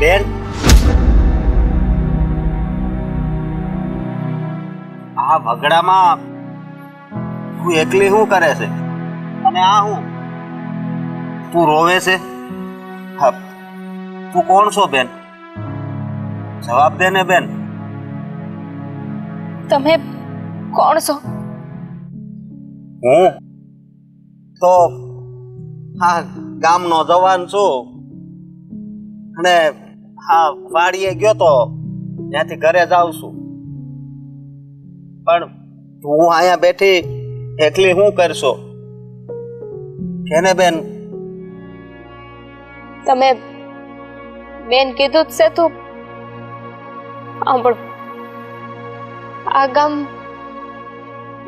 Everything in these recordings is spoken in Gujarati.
બેન, આ વગડામાં તું એકલી શું કરે છે? અને આ હું તું રોવે છે? હા, તું કોણ છો બેન? જવાબ દે ને બેન. તમે કોણ છો? હું તો હા ગામનો જવાન છું અને હા વાડીએ ગયો તો ત્યાંથી ઘરે જાઉં છું. પણ તું અહીંયા બેઠી એકલી શું કરશો? કેને બેન? તમે બેન કીધું જ છે તું. સાંભળો, આ ગામ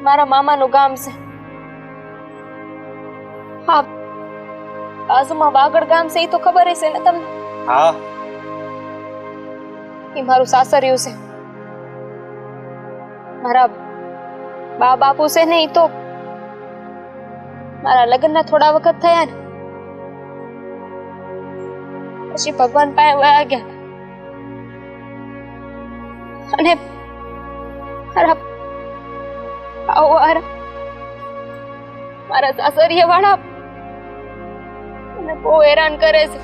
મારા મામાનું ગામ છે. હા, બાજુમાં વાગડ ગામ છે, એ તો ખબર હશે ને તમને? હા, એ મારું સાસરિયું છે. મારા બા બાપુ છે ને, એ તો મારા લગ્નના થોડા વખત થયા ને પછી ભગવાન પાસે વયા ગયા. અને મારા સાસરિયા વાળા મને બહુ હેરાન કરે છે.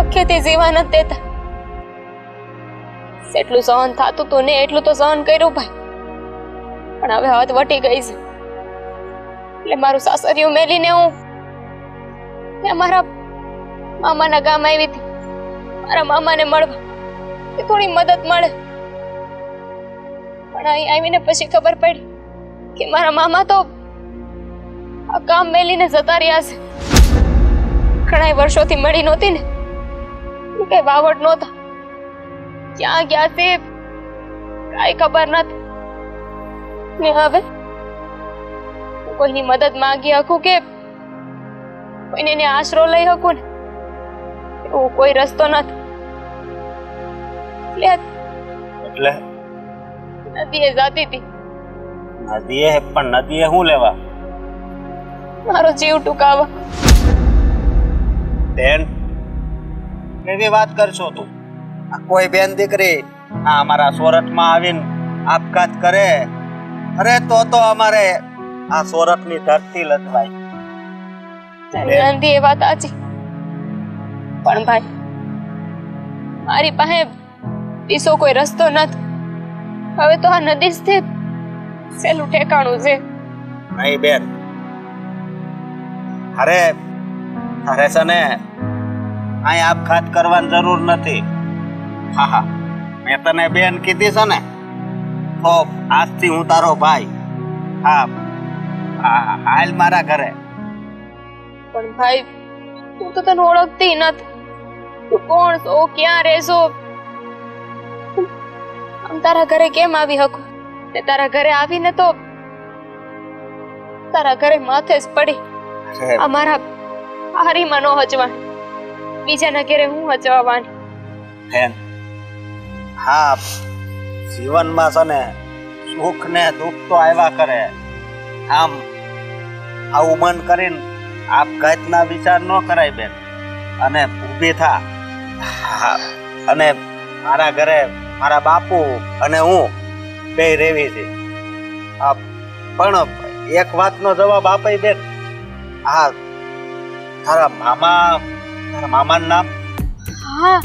અખેથી જીવા નથી દેતા. જેટલું સહન થતું હતું ને એટલું તો સહન કર્યું ભાઈ, પણ હવે હદ વટી ગઈ છે. એટલે મારું સાસરિયું મેલીને હું મારા મામાના ગામ આવી હતી. મારા મામાને મળવા કે થોડી મદદ મળે. પણ અહીં આવીને પછી ખબર પડી કે મારા મામા તો આ કામ મેલીને જતા રહ્યા છે. ઘણા વર્ષોથી મળી નહોતી ને, કઈ વાવડ નહોતા. ક્યાં ગયા છે કઈ ખબર નથી. ને હવે કોઈની મદદ માંગી શકું કે કોઈને એને આશરો લઈ શકું ને એવો કોઈ રસ્તો નથી. એટલે નદીએ જાતી હતી. નદીએ? પણ નદીએ શું લેવા? મારો જીવ ટૂંકાવા. બેન, કેવી વાત કરશો તું? આ કોઈ બેન દીકરી આ અમારા સોરઠમાં આવીને આપઘાત કરે? અરે તો અમારે આ સોરઠની ધરતી લથવાય. નંદી એ વાત સાચી, પણ ભાઈ મારી પાસે બીજો કોઈ રસ્તો નથી. હવે તો આ નદી જ સહેલું ઠેકાણું છે. નહીં બેન, અરે અરે છે ને અહીં આપઘાત કરવાની જરૂર નથી. હા હા, મેં તને બેન કીધી છે ને, તો આજથી હું તારો ભાઈ. હા, હાલ મારા ઘરે. પણ ભાઈ હું તો તને ઓળખતી નથી. તું કોણ છો, ક્યાં રહેશો? આમ તારા ઘરે કેમ આવી શકું? ને તારા ઘરે આવીને તો તારા ઘરે માથે જ પડી. અમારા હારીમાં નો હચવાની, બીજાના ઘરે હું હચવાની. બેન, હા જીવનમાં છે ને સુખ ને દુઃખ તો આવ્યા કરે. આમ આવું મન કરીને આપઘાતના વિચાર ન કરાય બેન. અને ઊભી થા. અને મારા ઘરે મારા બાપુ અને હું બે રેવી છે. પણ એક વાતનો જવાબ આપે બેન. હા, તારા મામાનું નામ? હા,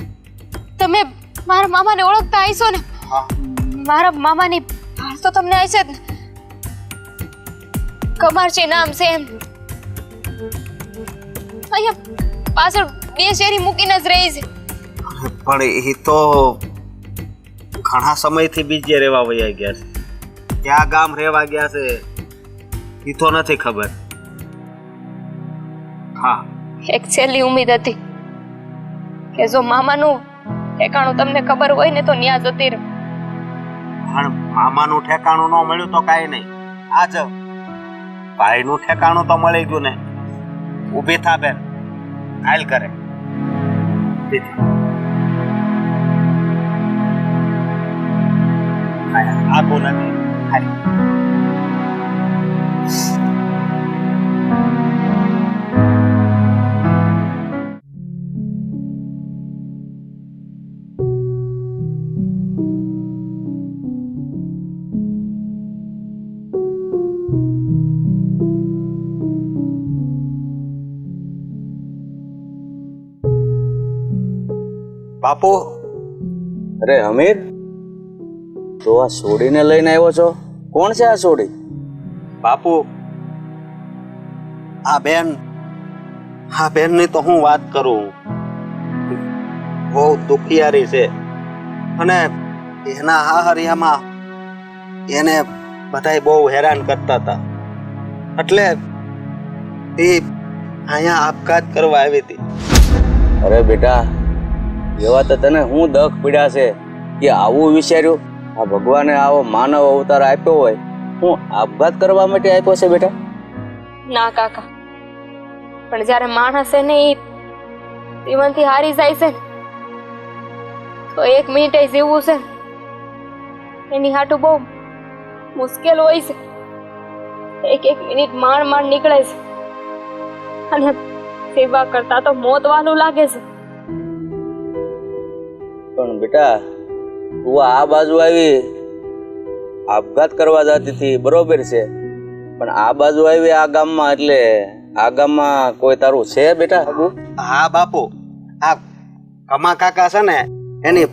તમે મારા મામાને ઓળખતા આવીશો ને? મારા મામાની ભાષ તો તમને આવી છે જ ને. કમારજી નામ છે એમ. અહીંયા પાછળ બે શેરી મૂકીને જ રહી છે. પણ એ તો ઘણા સમયથી બીજે રહેવા વયા ગયા છે. ક્યાં ગામ રહેવા ગયા છે એ તો નથી ખબર. હા, એક છેલ્લી ઉમ્મીદ હતી કે જો મામાનું ઠેકાણું તમને ખબર હોય ને તો ન્યા જતી રહે. પણ મામાનું ઠેકાણું ન મળ્યું તો કાંઈ નહીં. આજ ભાઈનું ઠેકાણું તો મળી ગયું ને. ઊભી થા બેન, હાલ કરે. આખું નથી હાલ. બાપુ, અરે અમીર, તો આ સોડીને લઈને આવ્યો છો? કોણ છે આ સોડી? બાપુ, આ બેનની તો હું વાત કરું. બહુ દુખિયારી છે અને એના હાહરિયામાં એને બધાય બહુ હેરાન કરતા હતા, એટલે એ અહીંયા આપઘાત કરવા આવી હતી. અરે બેટા, એવા તો તને હું દખ પીડ્યા છે કે આવું વિચાર્યું? આ ભગવાને આવો માનવ અવતાર આપ્યો હોય, હું આપઘાત કરવા માટે આપ્યો છે બેટા? ના કાકા, પણ જ્યારે માણસ એને એ જીવનથી હારી જાય છે ને, તો 1 મિનિટે જીવવું છે એની હાટું બહુ મુશ્કેલ હોય છે. એક મિનિટ માંડ નીકળે છે અને સેવા કરતા તો મોત વાલું લાગે છે. પણ બેટા, તું આ બાજુ આવી આપઘાત કરવા જતી હતી, બરોબર છે, પણ આ બાજુ આવી આ ગામમાં, એટલે આ ગામમાં કોઈ તારું છે બેટા? હા બાપુ, આ કમા કાકા છે ને એની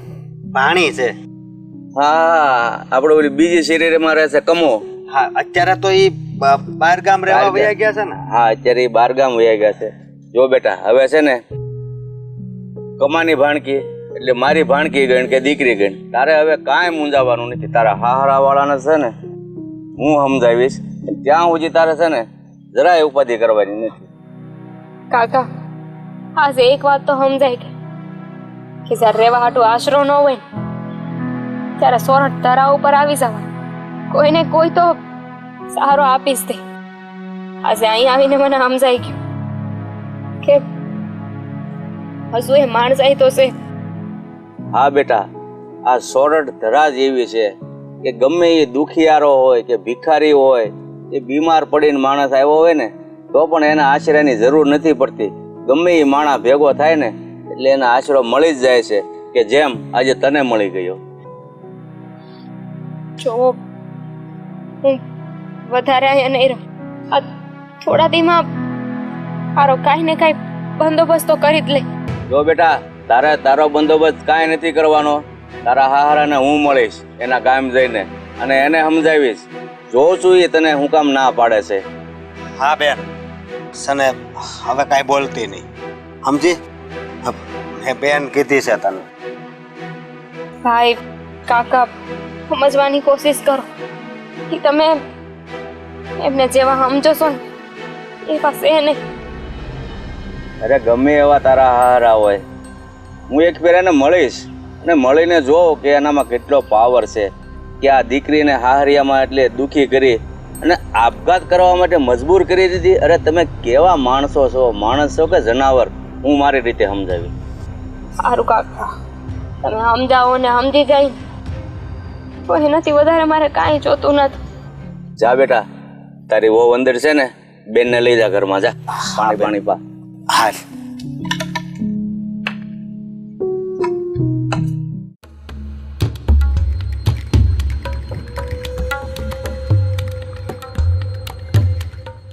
ભાણી છે. હા, આપણે ઓલી બીજી શરીરમાં રહે છે કમો. હા, અત્યારે તો એ બહાર ગામ રહેવા વયા ગયા છે ને. હા, અત્યારે એ બહાર ગામ વયા ગયા છે. જો બેટા, હવે છે ને કમાની ભાણકી એટલે મારી ભાણકી ગણ કે દીકરી ગણ, તારે હવે કાંઈ મૂંઝાવાનું નથી. તારા હાહરા વાળાને છે ને હું સમજાવીશ, ત્યાં સુધી તારે છે ને જરાય ઉપાધિ કરવાની નથી. કાકા, આજે એક વાત તો સમજાય કે જ્યારે રહેવા હાટું આશરો ન હોય ને, ત્યારે સોરઠ ધરા ઉપર આવી જવાય. કોઈને કોઈ તો સહારો આપીશ તે. આજે અહીં આવીને મને સમજાઈ ગયું કે હજુ એ માણ જાય તો છે. હા બેટા, આ સોરઠ ધરા જ એવી છે કે ગમે એ દુખિયારો હોય કે ભિખારી હોય, એ બીમાર પડીને માણસ આવ્યો હોય ને તો પણ એના આશરાની જરૂર નથી પડતી. ગમે એ માણસ ભેગો થાય ને એટલે એના આશરો મળી જ જાય છે, કે જેમ આજે તને મળી ગયો. જો હું વધારે અહીંયા નહીં રહું, આ થોડા દીમાં મારો કાંઈ ને કાંઈ બંદોબસ્ત તો કરી જ લે. જો બેટા, તારો બંદોબસ્ત કાંઈ નથી કરવાનો. તારા હાહરાને હું મળીશ એના ગામ જઈને અને એને સમજાવીશ. જોઉં છું એ તને હું કામ ના પાડે છે. હા બેન, સને હવે કાંઈ બોલતી નહીં, સમજી? મેં બેન કીધી છે તને. ભાઈ, કાકા, સમજવાની કોશિશ કરો કે તમે એમને જેવા સમજો છો ને એવા છે નહીં. અરે ગમે એવા તારા હારા હોય, હું એક ફેર એને મળીશ અને મળીને જોઉં કે એનામાં કેટલો પાવર છે કે આ દીકરીને હાહરિયામાં એટલે દુખી કરી અને આપઘાત કરવા માટે મજબૂર કરી દીધી. અરે તમે કેવા માણસો છો, માણસ છો કે જનાવર? હું મારી રીતે સમજાવી. સારું કાકા, તમે સમજાવો ને સમજી જાય તો એનાથી વધારે મારે કાંઈ જોતું નથી. જા બેટા, તારી વહુ અંદર છે ને, બેનને લઈ જા ઘરમાં, જા પાણી પા. હાલ.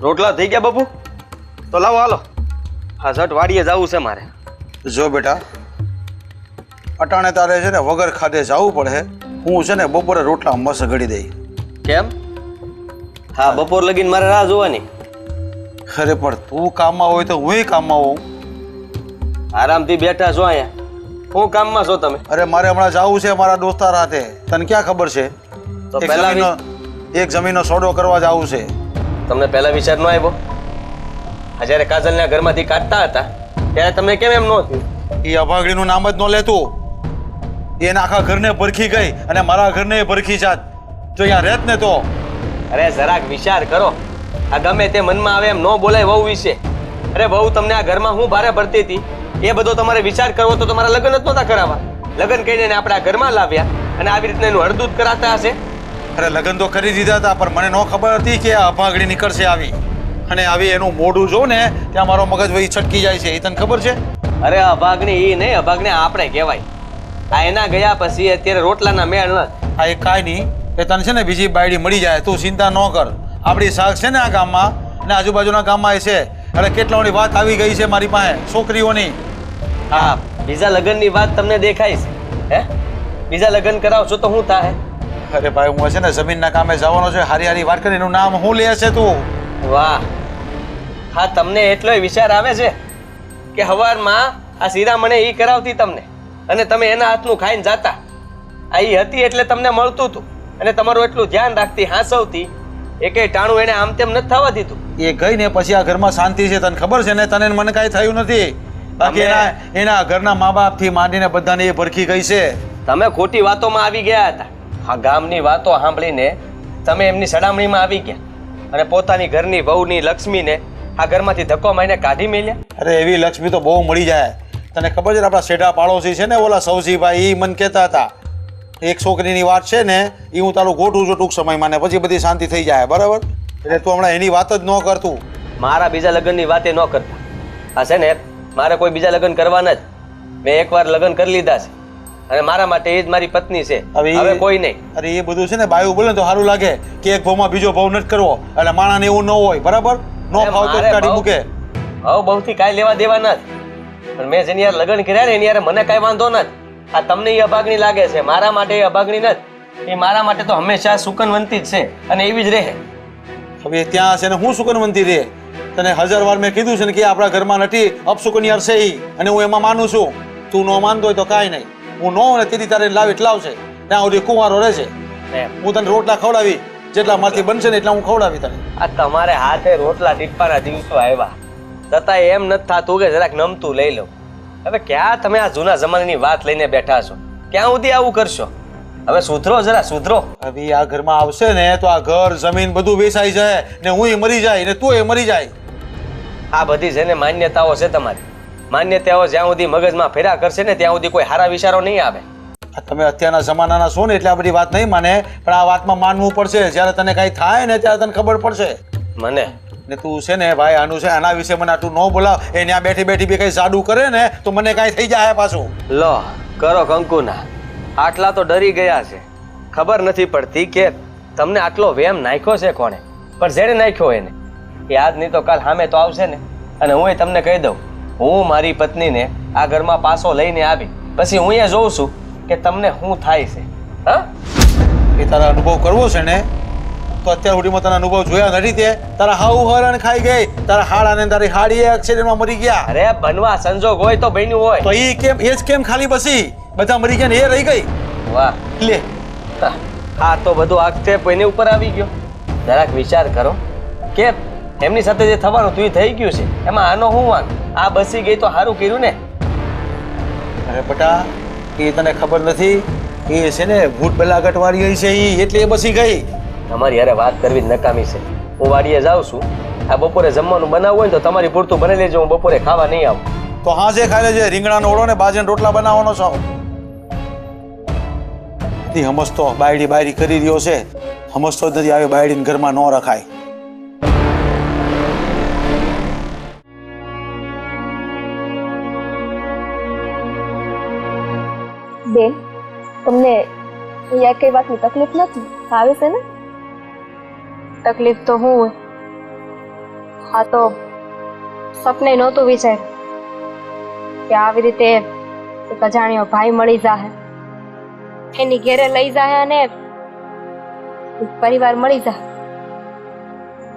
રોટલા થઈ ગયા બાપુ? તો લાવો હાલો, હા ઝટ વાડીએ જવું છે મારે. જો બેટા, અટાણે તારે છે ને વગર ખાધે જવું પડે. હું છે ને બપોરે રોટલા મસ્ત ઘડી દઈ. કેમ? હા, બપોર લગીને મારે રાહ જોવાની. અરે પણ તું કામમાં હોય તો હું કામમાં હોઉં. આરામથી બેઠા છો અહીંયા, હું કામમાં છો તમે? અરે મારે હમણાં જવું છે મારા દોસ્તાર હાથે. તને ક્યાં ખબર છે? તો પહેલા એક જમીનનો સોદો કરવા જવું છે. તમને પહેલા વિચાર ન આવ્યો? જ્યારે કાજલના ઘરમાંથી કાઢતા હતા ત્યારે તમને કેમ એમ ન થયું? એ અભાગડીનું નામ જ ન લેતું. એના આખા ઘરને પરખી ગઈ અને મારા ઘરને પરખી જાત. જો અહીંયા રહેત ને તો. અરે જરાક વિચાર કરો. આ ગમે તે મનમાં આવે એમ ન બોલાય વહુ વિશે. અરે વહુ તમને આ ઘરમાં હું ભારે ભરતી હતી એ બધો તમારે વિચાર કરવો તો તમારા લગ્ન જ નહોતા કરાવવા. લગ્ન કરીને આપણે આ ઘરમાં લાવ્યા અને આવી રીતના એનું હળદૂત કરાતા હશે. અરે લગ્ન તો કરી દીધા હતા, પણ મને ન ખબર હતી કે આ અભાગડી નીકળશે આવી. અને આવી એનું મોઢું જો ને ત્યાં મારો મગજ વહી છટકી જાય છે. એ તને ખબર છે? અરે અભાગને એ નહીં, અભાગને આપણે કહેવાય. આ એના ગયા પછી અત્યારે રોટલાના મેળ ન. આ એક કાંઈ નહીં, એ તને છે ને બીજી બાયડી મળી જાય, તું ચિંતા ન કર. આપણી શાક છે ને આ ગામમાં અને આજુબાજુના ગામમાં એ છે. એટલે કેટલાઓની વાત આવી ગઈ છે મારી પાસે છોકરીઓની. હા, બીજા લગ્નની વાત તમને દેખાય છે હે? બીજા લગ્ન કરાવશો તો શું થાય? અરે ભાઈ હું છે ને જમીનના કામે જવાનો છે, હારી હારી વાત કરી. એનું નામ શું લે છે તું? વાહ, હા તમને એટલોય વિચાર આવે છે કે હવારમાં આ શિરામણે ઈ કરાવતી તમને અને તમે એના હાથનું ખાઈને જાતા. આ ઈ હતી એટલે તમને મળતું હતું અને તમારું એટલું ધ્યાન રાખતી, હાંસવતી, એકેય ટાણું એને આમ તેમ નથી થવા દીધું. એ ગઈ ને પછી આ ઘરમાં શાંતિ છે, તને ખબર છે ને? તને ને મને કાંઈ થયું નથી. બાકી એના ઘરના મા બાપથી માંડીને બધાને એ ભરખી ગઈ છે. તમે ખોટી વાતોમાં આવી ગયા હતા. આ ગામની વાતો સાંભળીને તમે એમની સડામણીમાં આવી ગયા અને પોતાની ઘરની વહુની લક્ષ્મીને આ ઘરમાંથી ધક્કો મારીને કાઢી મેલ્યા. અરે એવી લક્ષ્મી તો બહુ મળી જાય. તને ખબર છે આપણા શેઢા પાડોશી છે ને ઓલા સૌજીભાઈ, એ મને કહેતા હતા એક છોકરીની વાત છે ને એ હું તારું ગોઠવું છું ટૂંક સમયમાં ને પછી બધી શાંતિ થઈ જાય. બરાબર? એટલે તું હમણાં એની વાત જ ન કરતું. મારા બીજા લગ્નની વાતે ન કરતા. આ છે ને મારે કોઈ બીજા લગ્ન કરવાના જ. મેં એકવાર લગ્ન કરી લીધા છે અને મારા માટે એ જ મારી પત્ની છે, હવે કોઈ નહીં. અરે એ બધું છે ને બાયું બોલે તો સારું લાગે કે એક ભાવમાં બીજો ભાવ નથી કરવો. એટલે માણાને એવું ન હોય. બરાબર? નો ભાવ તો કાઢી મૂકે. હવે બહુથી કાંઈ લેવા દેવા નથી. પણ મેં જેની યાર લગ્ન કર્યા ને એની યાર મને કાંઈ વાંધો નથી. આ તમને એ અભાગણી લાગે છે, મારા માટે એ અભાગણી નથી. એ મારા માટે તો હંમેશા સુકનવંતી જ છે અને એવી જ રહે. હવે ત્યાં છે ને હું સુકનવંતી રહે? તને 1000 વાર મેં કીધું છે ને કે આપણા ઘરમાં નથી, અપસુકનિયાર છે ઈ, અને હું એમાં માનું છું. તું ન માનતો હોય તો કાંઈ નહીં. હું ન હોય તેથી તારે લાવશે ત્યાં સુધી કુંવારો રહેશે. હું તને રોટલા ખવડાવી, જેટલા મારથી બનશે ને એટલા હું ખવડાવી તને. આ તમારે હાથે રોટલા ટીપવાના દિવસો આવ્યા છતાં એમ નથી થતું કે જરાક નમતું લઈ લઉં. હવે ક્યાં તમે આ જૂના જમાનાની વાત લઈને બેઠા છો? ક્યાં સુધી આવું કરશો? હવે સુધરો, જરા સુધરો. હવે આ ઘરમાં આવશે ને તો આ ઘર જમીન બધું વેચાઈ જાય ને હું મરી જાય ને તું મરી જાય. આ બધી છે ને માન્યતાઓ છે તમારી. માન્યતાઓ જ્યાં સુધી મગજમાં ફેરા કરશે ને ત્યાં સુધી કોઈ સારા વિચારો નહીં આવે. તમે અત્યારના જમાનાના છો ને એટલે આ બધી વાત નહીં માને, પણ આ વાતમાં માનવું પડશે. જ્યારે તને કઈ થાય ને ત્યારે તને ખબર પડશે. મને ને તું છે ને ભાઈ આનું છે આના વિશે મને આટલું ન બોલાવ. એ ત્યાં બેઠી બેઠી બી કઈ જાડું કરે ને તો મને કઈ થઈ જાય પાછું. લો કરો કંકુના. આટલા તો ડરી ગયા છે. ખબર નથી પડતી કે તમને આટલો વેમ નાખ્યો છે કોણે, પણ જેને નાખ્યો એને એ આજ નહીં તો કાલ સામે તો આવશે ને. અને હું તમને કહી દઉં, હું મારી પત્નીને આ ઘરમાં પાછો લઈને આવી પછી હું એ જોઉં છું કે તમને શું થાય છે. હા, એ તારા અનુભવ કરવો છે ને તો અત્યાર સુધીમાં તને અનુભવ જોયા નથી. તે તારા હાવ હરણ ખાઈ ગઈ, તારા હાડા ને તારી હાડી એક્સિડન્ટમાં મરી ગયા. અરે બનવા સંજોગ હોય તો બન્યું હોય. તો એ કેમ, એ જ કેમ ખાલી બસી બધા મરી ગયા ને એ રહી ગઈ? વાહ લે, હા તો બધું આક્ષેપ એની ઉપર આવી ગયો. જરાક વિચાર કરો કે એમની સાથે જે થવાનું તું થઈ ગયું છે એમાં આનો શું વાંક? આ બસી ગઈ તો સારું કર્યું ને. અરે બટા એ તને ખબર નથી, એ છે ને ભૂત બલાગટ વાળી છે એ, એટલે એ બસી ગઈ. તમારી યારે વાત કરવી જ નકામી છે. હું વાડીએ જાઉં છું, આ બપોરે જમવાનું બનાવવું હોય ને તો તમારી પૂરતું બની લેજો, હું બપોરે ખાવા નહીં આવું. તો હાજે ખાઈ લેજે, રીંગણાનો ઓળો ને બાજરીના રોટલા બનાવવાનો છો. સમજતો બાયડી બાયડી કરી રહ્યો છે, સમજતો જ નથી. આવી બાયડીને ઘરમાં ન રખાય. બેન, તમને અહીંયા કઈ વાતની તકલીફ નથી? આવે છે ને? તકલીફ તો હું હોય. હા તો સપને નહોતું વિચાર્યું કે આવી રીતે એક અજાણ્યો ભાઈ મળી જાહે, એની ઘેરે લઈ જાય અને પરિવાર મળી જાય.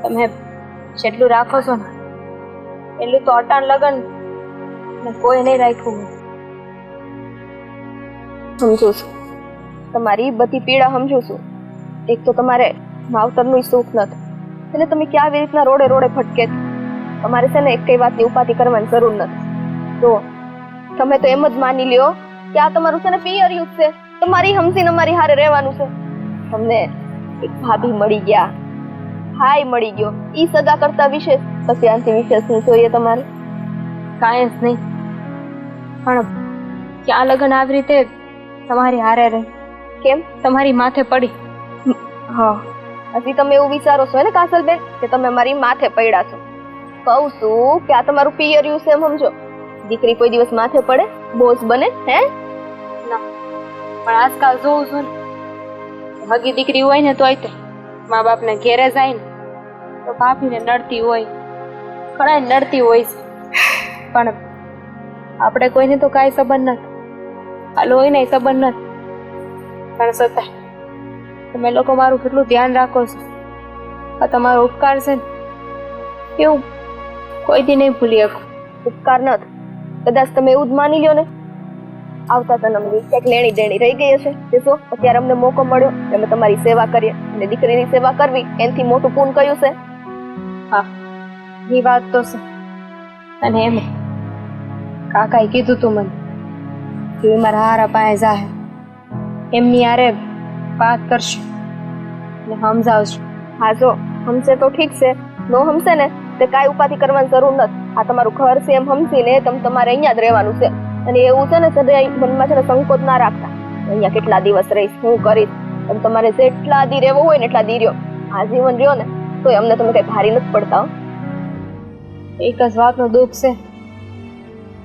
તમે જેટલું રાખો છો ને એટલું તો અટાણ લગન કોઈ નહીં રાખ્યું. સમજુ છું તમારી બધી પીડા, સમજુ છું. એક તો તમારે માવતરનું સુખ નથી એટલે તમે ક્યાં આવી રીતના રોડે રોડે ભટકે. તમારે છે ને એક કઈ વાતની ઉપાધિ કરવાની જરૂર નથી. તો તમે તો એમ જ માની લ્યો કે આ તમારું છે ને પિયરિયું છે, તમારી સમજીને અમારી હારે રહેવાનું છે. તમને એક ભાભી મળી ગયા, ભાઈ મળી ગયો, ઈ સગા કરતા વિશેષ પછી આનાથી વિશેષ શું જોઈએ તમારે? કાંઈ જ નહીં. પણ ક્યાં લગન આવી રીતે તમારી હારે રહે? કેમ તમારી માથે પડી? હા, હજી તમે એવું વિચારો છો ને કાસલબેન કે તમે મારી માથે પડ્યા છો? કહું છું કે આ તમારું પિયરિયું છે એમ સમજો. દીકરી કોઈ દિવસ માથે પડે, બોસ બને? હે ના. પણ આજકાલ જોઉં છું ને હગી દીકરી હોય ને તોય તે મા બાપને ઘેરે જાય ને તો ભાભીને નડતી હોય, ઘણા નડતી હોય છે. પણ આપણે કોઈને તો કાંઈ સંબંધ નથી, આ લોહીને સંબંધ નથી. પણ છતાં તમે લોકો મારું કેટલું ધ્યાન રાખો છો. આ તમારો ઉપકાર છે ને, એવું કોઈ દી નહીં ભૂલી શકું. ઉપકાર નથી, કદાચ તમે એવું જ માની લ્યો ને. આવતા જન્મની ક્યાંક લેણી દેણી રહી ગઈ હશે તે જો અત્યારે અમને મોકો મળ્યો અમે તમારી સેવા કરીએ, અને દીકરીની સેવા કરવી એનાથી મોટું પૂન કયું છે? હા, એ વાત તો છે. અને એમ કાકાએ કીધું તું મને કે મારા હારા પાસે જાહે, એમની હારે વાત કરશે ને સમજાવશે. હા જો હમશે તો ઠીક છે, નો હમશે ને તે કાંઈ ઉપાધિ કરવાની જરૂર નથી. આ તમારું ઘર છે એમ સમજીને તમારે અહીંયા જ રહેવાનું છે. અને એવું છે ને સદાય મનમાં છે ને સંકોચ ના રાખતા, અહીંયા કેટલા દિવસ રહીશ, હું કરીશ. અને તમારે જેટલા દી રહેવો હોય ને એટલા દી રહ્યો. આ જીવન રહ્યો ને તો અમને તમે કઈ ભારી નથી પડતા હો. એક જ વાતનું દુઃખ છે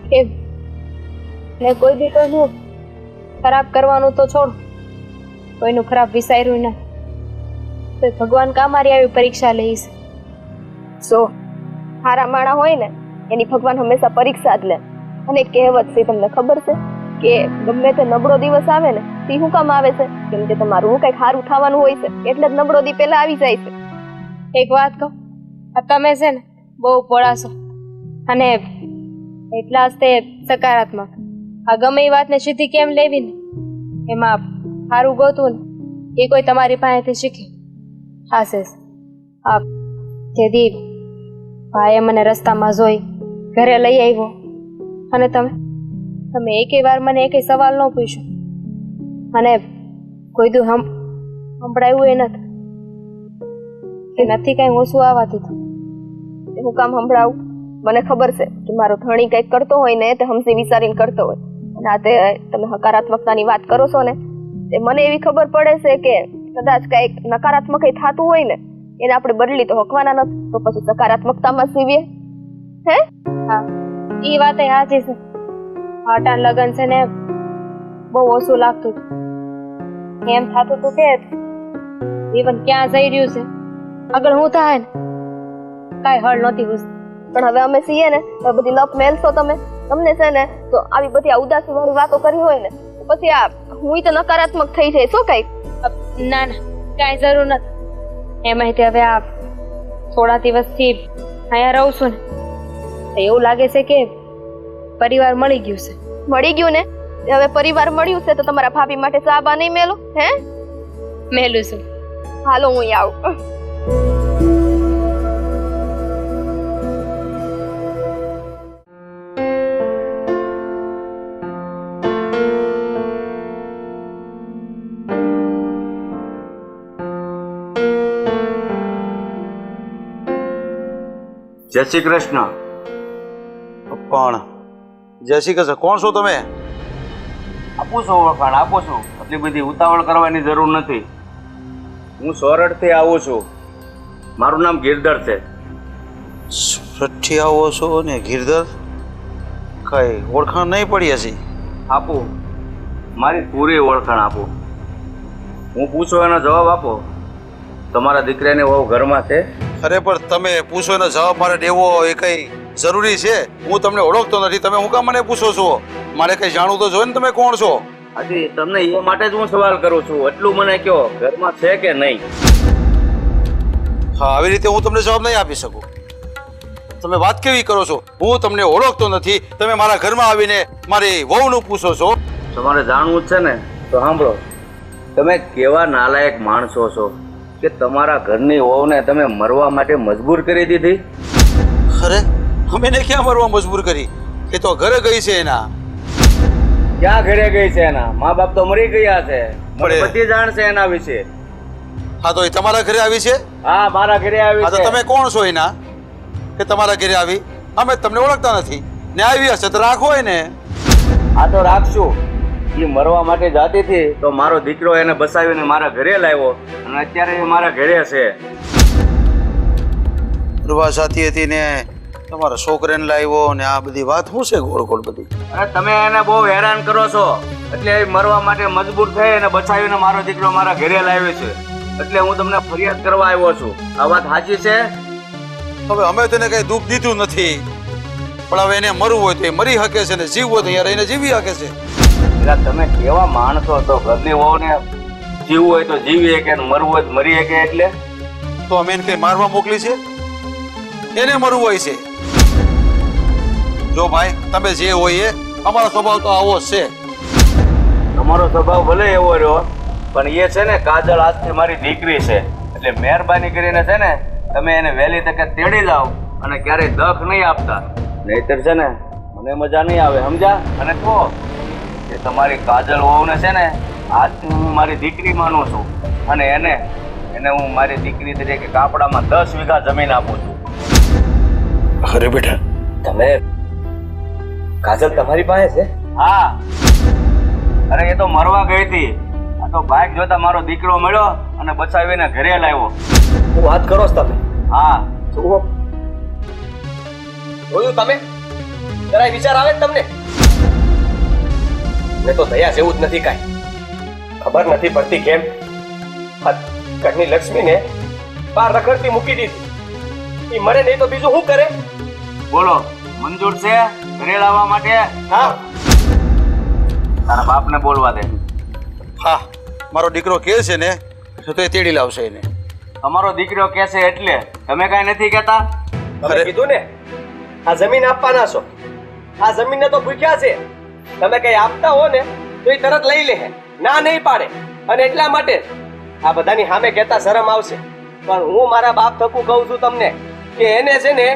કે મેં કોઈ દી કોઈનું ખરાબ કરવાનું તો છોડ, કોઈનું ખરાબ વિચાર્યું ના. તો ભગવાન કા મારી આવી પરીક્ષા લઈશ. જો હારા માણા હોય ને એની ભગવાન હંમેશા પરીક્ષા જ લે. અને કહેવત છે તમને ખબર છે કે ગમે તે નબળો દિવસ આવે ને તે શું કામ આવે છે? કેમ કે તમારું કઈક સારું થવાનું હોય છે, એટલે જ નબળો દી પહેલા આવી જાય છે. એક વાત કહું, આ તમે છે ને બહુ ભોળા છો અને એટલા જ તે સકારાત્મક. આ ગમે એ વાતને સીધી કેમ લેવી ને એમાં સારું ગોતું ને એ કોઈ તમારી પાસેથી શીખે. હાશે આ જેથી ભાઈએ મને રસ્તામાં જોઈ ઘરે લઈ આવ્યો અને તમે એકે વાર મને એકે સવાલ ન પૂછ્યો અને કોઈ દુ સંભળાયું એ નથી કે નથી કઈ ઓછું આવવા દીધું. હું કામ સંભળાવું? મને ખબર છે કે મારો ધણી કઈક કરતો હોય ને તે હમસી વિચારીને કરતો હોય. અને આ તે તમે હકારાત્મકતાની વાત કરો છો ને તે મને એવી ખબર પડે છે કે કદાચ કઈક નકારાત્મક થતું હોય ને એને આપણે બદલી તો હકવાના નથી, તો પછી સકારાત્મકતામાં સીવીએ. હે હા, એ વાત સાચી છે. હાટાન લગન છે ને બહુ ઓછું લાગતું હતું. એમ થતું હતું કે જીવન ક્યાં જઈ રહ્યું છે, આગળ હું થાય ને કાંઈ હળ નહોતી વસ્તુ. પણ હવે અમે છીએ ને તો બધી લપ મેલશો તમે. તમને છે ને તો આવી બધી આ ઉદાસી વાળી વાતો કરી હોય ને પછી આ હું તો નકારાત્મક થઈ જાય. શું કઈક ના ના, કાંઈ જરૂર નથી. એમાંય હવે આ થોડા દિવસથી અહીંયા રહું છું ને એવું લાગે છે કે પરિવાર મળી ગયું છે. મળી ગયું ને હવે પરિવાર મળ્યું છે તો તમારા ભાભી માટે સાબા નહીં મેલો? હે મેલું છું. હાલો હું આવું. જય શ્રી કૃષ્ણ. પણ જય શ્રી કૃષ્ણ, કોણ છો તમે? આપું છું ઓળખાણ, આપું છું. એટલી બધી ઉતાવળ કરવાની જરૂર નથી. હું સોરઠથી આવું છું. મારું નામ ગિરધર છે. સુરતથી આવો છો ને ગિરધર? કઈ ઓળખાણ નહીં પડી હશે? આપું, મારી પૂરી ઓળખાણ આપું. હું પૂછો એનો જવાબ આપો. તમારા દીકરાને વહુ ઘરમાં છે? અરે પણ તમે પૂછો એનો જવાબ મારે દેવો એ કઈ જરૂરી છે? હું તમને ઓળખતો નથી, તમે હું કામ મને પૂછો છો? મારે કઈ જાણવું તો જોઈએ ને તમે કોણ છો? હાજી, તમને એ માટે જ હું સવાલ કરું છું. એટલું મને કહો, ઘરમાં છે કે નહીં? હા, આવી રીતે હું તમને જવાબ નહીં આપી શકું. તમે વાત કેવી કરો છો? હું તમને ઓળખતો નથી, તમે મારા ઘરમાં આવીને મારી વહુનું પૂછો છો? તમારે જાણવું જ છે ને તો સાંભળો. તમે કેવા નાલાયક માણસો છો કે તમારા ઘરની વહુને તમે મરવા માટે મજબૂર કરી દીધી. અરે અમે એને ક્યાં મરવા મજબૂર કરી? એ તો ઘરે ગઈ છે એના. ક્યાં ઘરે ગઈ છે એના? મા બાપ તો મરી ગયા છે. મને પણ બધી જાણ છે એના વિશે. હા, તો એ તમારા ઘરે આવી છે? હા, મારા ઘરે આવી હા, તો છે. તમે કોણ છો એના કે તમારા ઘરે આવી? અમે તમને ઓળખતા નથી ને આવી હશે તો રાખો એને. આ તો રાખશું. એ મરવા માટે જાતી હતી તો મારો દીકરો એને બસાવીને મારા ઘરે લાવ્યો અને અત્યારે એ મારા ઘરે છે. પ્રવાસ સાથી હતી ને તમારા છોકરાને લાવ્યો ને આ બધી વાત શું છે ગોળ ગોળ બધી? અરે તમે એને બહુ હેરાન કરો છો એટલે એ મરવા માટે મજબૂર થઈ અને બચાવીને મારો દીકરો મારા ઘરે લાવ્યો છે. એટલે હું તમને ફરિયાદ કરવા આવ્યો છું. આ વાત સાચી છે? હવે અમે તને કઈ દુઃખ દીધું નથી પણ હવે એને મરવું હોય તો એ મરી શકે છે ને જીવવું હોય તો અહીંયા રહીને જીવી શકે છે. પેલા તમે કેવા માણસો તો ઘરની વહુને જીવવું હોય તો જીવી શકે ને મરવું હોય તો મરી શકે એટલે તો અમે એને કઈ મારવા મોકલી છે? એને મરવું હોય છે. જો ભાઈ તમે જે હોય એ, અમારો સ્વભાવ તો આવો જ છે. તમારો સ્વભાવ ભલે એવો રહ્યો પણ એ છે ને કાજલ આજથી મારી દીકરી છે એટલે મહેરબાની કરીને છે ને તમે એને વહેલી તકે તેડી જાઓ અને ક્યારેય દખ નહીં આપતા, નહીતર છે ને મને મજા નહીં આવે, સમજા? અને તો એ તમારી કાજલ વહુને છે ને આજથી હું મારી દીકરી માનું છું અને એને હું મારી દીકરી તરીકે કાપડામાં 10 વીઘા જમીન આપું છું. અરે બેટા, તમે કાજલ તમારી પાસે છે? હા, અરે એ તો મરવા ગઈ હતી, આ તો બાઇક જોતા મારો દીકરો મળ્યો અને બચાવીને ઘરે લાવ્યો. હું વાત કરો છો તમે? હા, જુઓ, જોયું તમે? જરાય વિચાર આવે ને તમને? મેં તો દયા જેવું જ નથી કાંઈ. ખબર નથી પડતી કેમ આ ઘરની લક્ષ્મીને બહાર રખડતી મૂકી દીધી. એ મરે નહીં તો બીજું શું કરે? બોલો મંજૂર છે ઘરે લાવવા માટે? હા, તારા બાપને બોલવા દે. હા, મારો દીકરો કહે છે ને તો એ તેડી લાવશે એને. તમારો દીકરો કહે છે એટલે તમે કાંઈ નથી કહેતા? તમે કીધું ને આ જમીન આપવાના છો. આ જમીનને તો ભૂખ્યા છે. તમે કઈ આપતા હો ને તો એ તરત લઈ લે, ના નહીં પાડે. અને એટલા માટે આ બધાની સામે કહેતા શરમ આવશે. પણ હું મારા બાપ થકું કહું છું તમને કે એને છે ને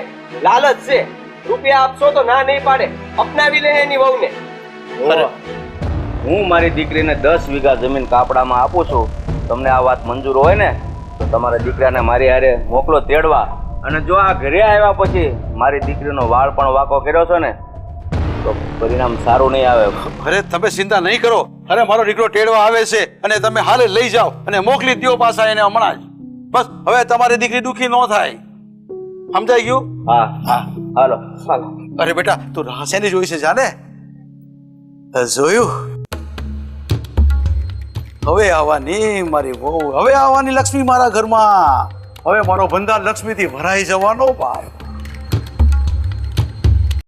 લાલચ છે. રૂપિયા આપશો તો ના નહીં પાડે, અપનાવી લે એની વહુને. હું મારી દીકરીને 10 વીઘા જમીન કાપડામાં આપું છું. તમને આ વાત મંજૂર હોય ને તો તમારા દીકરાને મારી હારે મોકલો તેડવા. અને જો આ ઘરે આવ્યા પછી મારી દીકરીનો વાળ પણ વાંકો કર્યો છો ને તો પરિણામ સારું નહીં આવે. અરે તમે ચિંતા નહીં કરો. અરે મારો દીકરો તેડવા આવે છે અને તમે હાલે લઈ જાઓ અને મોકલી દો પાછા એને હમણાં જ. બસ હવે તમારી દીકરી દુખી ન થાય, સમજાઈ ગયું? હા હા, હાલો ચાલો. અરે બેટા તું રાહ શેની જોઈ છે જાને? જોયું? હવે આવવાની મારી વહુ, હવે આવવાની લક્ષ્મી મારા ઘરમાં. હવે મારો ભંડાર લક્ષ્મીથી ભરાઈ જવાનો ભાઈ.